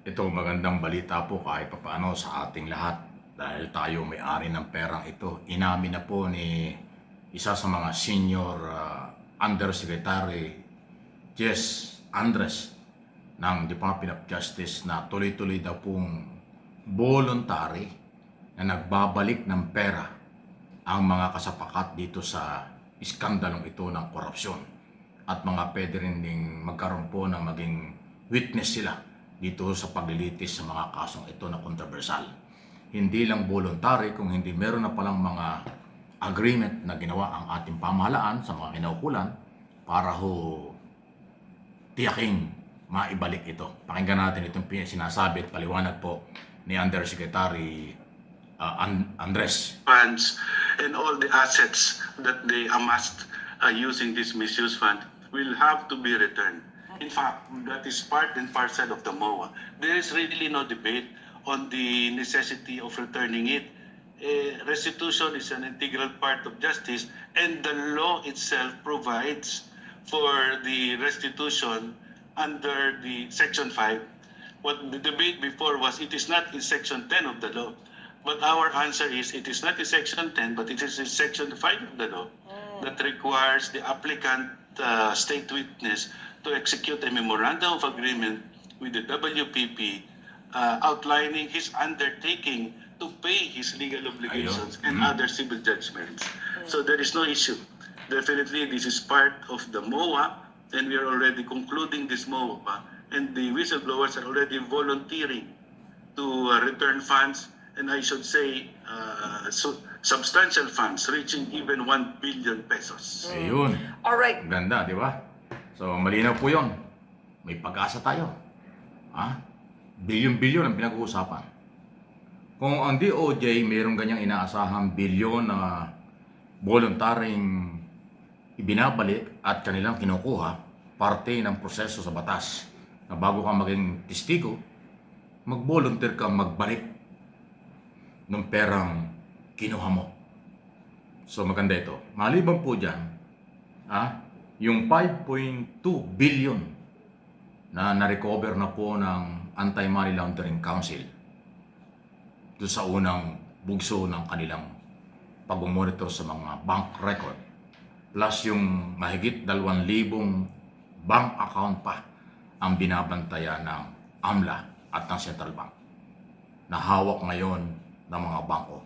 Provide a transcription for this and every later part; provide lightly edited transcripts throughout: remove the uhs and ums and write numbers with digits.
Ito magandang balita po kahit papaano sa ating lahat dahil tayo may-ari ng perang ito. Inamin na po ni isa sa mga senior Undersecretary Jess Andres ng Department of Justice na tuloy-tuloy daw pong voluntary na nagbabalik ng pera ang mga kasapakat dito sa iskandalong ito ng korupsyon at mga pwede rin ding magkaroon po ng maging witness sila dito sa paglilitis sa mga kasong ito na kontrobersal. Hindi lang voluntary kung hindi meron na palang mga agreement na ginawa ang ating pamahalaan sa mga kinaukulan para ho tiyaking maibalik ito. Pakinggan natin itong sinasabi at paliwanag po ni Undersecretary Andres. Funds and all the assets that they amassed using this misuse fund will have to be returned. In fact, that is part and parcel of the MOA. There is really no debate on the necessity of returning it. Restitution is an integral part of justice, and the law itself provides for the restitution under the Section 5. What the debate before was, it is not in Section 10 of the law. But our answer is, it is not in Section 10, but it is in Section 5 of the law that requires the applicant state witness to execute a memorandum of agreement with the WPP outlining his undertaking to pay his legal obligations and other civil judgments. So there is no issue. Definitely, this is part of the MOA, and we are already concluding this MOA, and the whistleblowers are already volunteering to return funds, and I should say substantial funds reaching even 1 billion pesos. Ayun. Alright. Ganda, di ba? So, malinaw po yun. May pag-asa tayo. Bilyon-bilyon ang pinag-uusapan. Kung ang DOJ mayroong ganyang inaasahang bilyon na voluntaryong ibinabalik at kanilang kinukuha, parte ng proseso sa batas na bago ka maging testigo, mag-volunteer kang magbalik ng perang kinuha mo. So maganda ito. Maliban po dyan, yung 5.2 billion na na-recover na po ng Anti-Money Laundering Council doon sa unang bugso ng kanilang pag-monitor sa mga bank record, plus yung mahigit 2,000 bank account pa ang binabantayan ng AMLA at ng Central Bank na hawak ngayon ng mga bangko.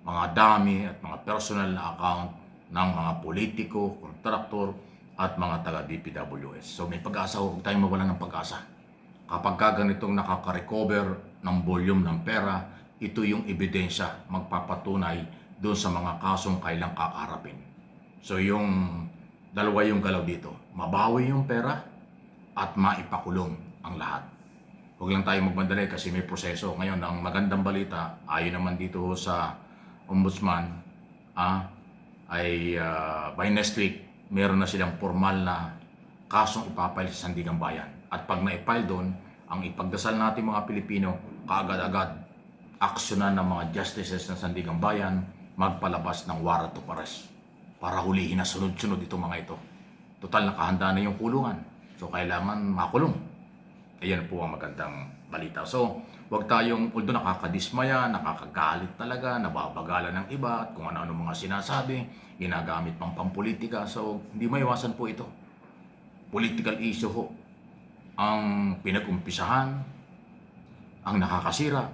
Mga dami at mga personal na account ng mga politiko, kontraktor at mga taga-DPWS. So may pag-asa, huwag tayong mawalan ng pag-asa. Kapag ganitong nakaka-recover ng volume ng pera, ito yung ebidensya magpapatunay doon sa mga kasong kailang kakaharapin. So yung dalawa yung galaw dito, mabawi yung pera at maipakulong ang lahat. Huwag lang tayo magmadali kasi may proseso. Ngayon, ang magandang balita, ayon naman dito sa Ombudsman, by next week, meron na silang formal na kasong ipapile sa Sandigang Bayan. At pag na-file doon, ang ipagdasal natin mga Pilipino, kaagad-agad, aksyonan ng mga justices ng Sandigang Bayan, magpalabas ng warrant of arrest para hulihin na sunod-sunod itong mga ito. Total, nakahanda na yung kulungan. So, kailangan makulong. Ayan po ang magandang balita. So, huwag tayong, although nakakadismaya, nakakagalit talaga, nababagalan ng iba, at kung ano-ano mga sinasabi, ginagamit pang pampolitika. So, hindi maiwasan po ito. Political issue ho ang pinag-umpisahan, ang nakakasira,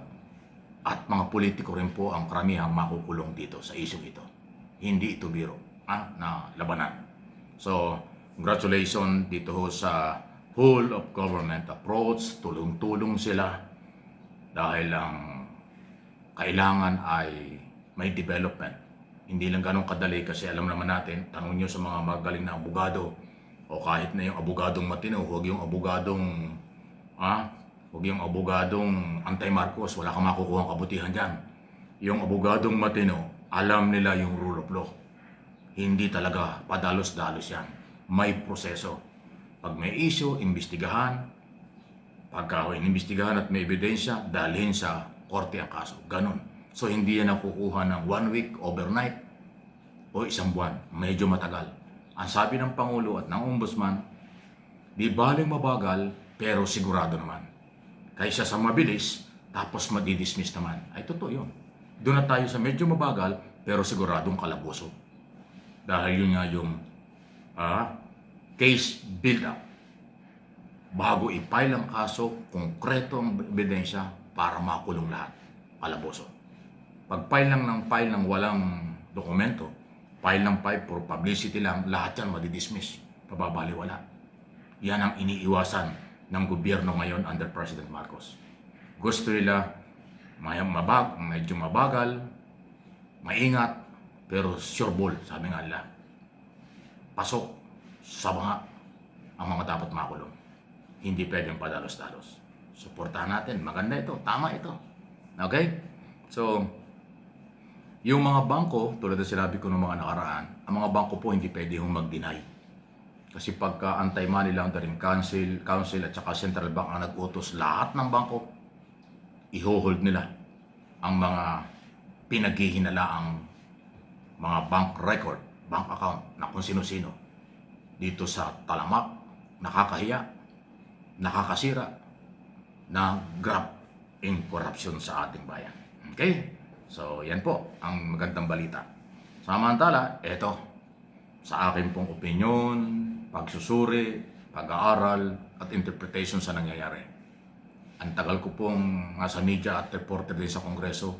at mga politiko rin po ang karamihang makukulong dito sa issue ito. Hindi ito biro na labanan. So, congratulations dito ho sa whole of government approach, tulong-tulong sila dahil ang kailangan ay may development. Hindi lang ganun kadali kasi alam naman natin, tanong nyo sa mga magaling na abogado o kahit na yung abogadong matino, huwag yung abogadong anti-Marcos, wala kang makukuha kabutihan dyan. Yung abogadong matino, alam nila yung rule of law. Hindi talaga padalos-dalos yan. May proseso. Pag may issue, imbestigahan. Pagka inimbestigahan at may ebidensya, dalhin sa korte ang kaso. Ganon. So hindi yan nakukuha ng 1 week, overnight, o isang buwan. Medyo matagal. Ang sabi ng Pangulo at ng Ombudsman, di baling mabagal, pero sigurado naman. kaysa sa mabilis, tapos madidismiss naman. Ay, totoo yun. Doon na tayo sa medyo mabagal, pero siguradong kalaboso. Dahil yun nga yung case build-up. Bago i-file ang kaso, konkreto ang ebidensya para makulong lahat. Kalaboso. Pag-file lang ng file ng walang dokumento, file ng file for publicity lang, lahat yan madidismiss. Pababaliwala. Yan ang iniiwasan ng gobyerno ngayon under President Marcos. Gusto nila medyo mabagal, maingat, pero sure ball, sabi nga nila. Pasok sa mga ang mga dapat makulong. Hindi pwedeng padalos-dalos. Suportahan natin. Maganda ito. Tama ito. Okay? So, yung mga bangko, tulad na sinabi ko ng mga nakaraan, ang mga bangko po hindi pwede hong mag-deny. Kasi pagka Anti-Money Laundering Council at saka Central Bank ang nag-utos lahat ng bangko, i-hold nila ang mga pinaghihinalaang mga bank record, bank account na kung sino-sino dito sa talamak, nakakahiya, nakakasira, na grab in corruption sa ating bayan. Okay? So, yan po ang magandang balita. Samantala, eto, sa akin pong opinion, pagsusuri, pag-aaral, at interpretation sa nangyayari. Ang tagal ko pong nasa media at reporter din sa Kongreso.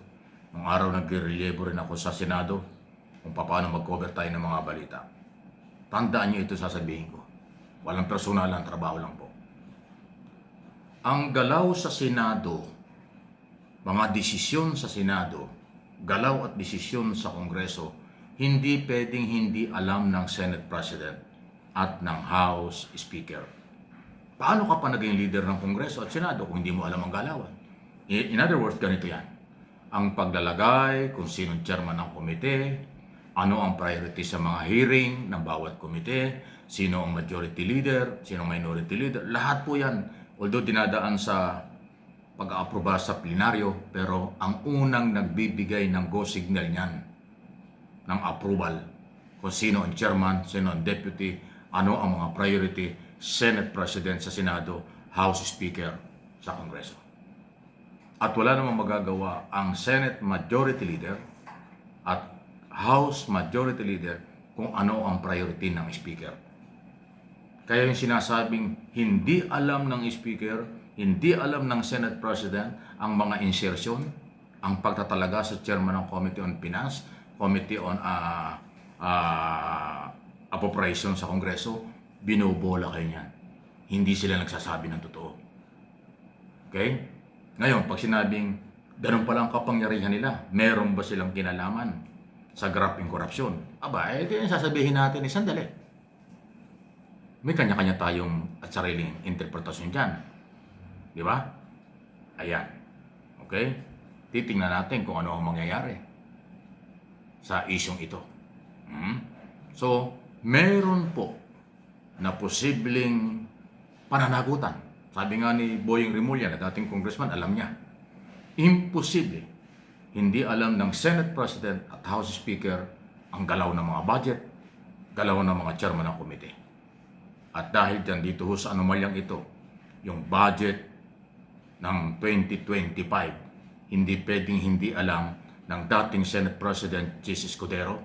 Nung araw nag-relievo rin ako sa Senado kung paano mag-cover tayo ng mga balita. Tandaan niyo ito, sasabihin ko. Walang personalan, trabaho lang po. Ang galaw sa Senado, mga desisyon sa Senado, galaw at desisyon sa Kongreso, hindi pwedeng hindi alam ng Senate President at ng House Speaker. Paano ka pa naging leader ng Kongreso at Senado kung hindi mo alam ang galawan? In other words, ganito yan. Ang paglalagay, kung sinong chairman ng komite, ano ang priority sa mga hearing ng bawat komite, sino ang majority leader, sino ang minority leader, lahat po yan. Although dinadaan sa pag-aaproba sa plenaryo, pero ang unang nagbibigay ng go signal niyan, ng approval, kung sino ang chairman, sino ang deputy, ano ang mga priority, Senate President sa Senado, House Speaker sa Kongreso. At wala namang magagawa ang Senate Majority Leader at House Majority Leader kung ano ang priority ng Speaker. Kaya yung sinasabing hindi alam ng Speaker, hindi alam ng Senate President ang mga insertion, ang pagtatalaga sa Chairman ng Committee on Finance, Committee on Appropriation sa Kongreso, binobola kayo niyan. Hindi sila nagsasabi ng totoo. Okay? Ngayon, pag sinabing ganun pala ang kapangyarihan nila, meron ba silang kinalaman sa graft in corruption? Aba, ito yung sasabihin natin, sandali. May kanya-kanya tayong at sariling interpretasyon dyan. Di ba? Ayan. Okay? Titingnan natin kung ano ang mangyayari sa isyong ito. So, meron po na posibleng pananagutan. Sabi nga ni Boying Rimulya, na dating congressman, alam niya. Imposible. Hindi alam ng Senate President at House Speaker ang galaw ng mga budget, galaw ng mga chairman ng komite. At dahil dyan dito sa anomalyang ito, yung budget ng 2025, hindi pwedeng hindi alam ng dating Senate President Jesus Escudero,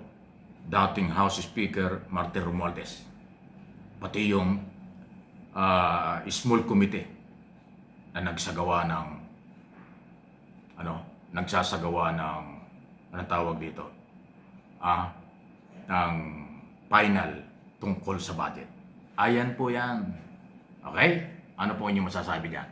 dating House Speaker Martin Romualdez, pati yung small committee na nagsasagawa ng anong tawag dito, ng final tungkol sa budget. Ayan po yan. Okay? Ano po inyong masasabi dyan?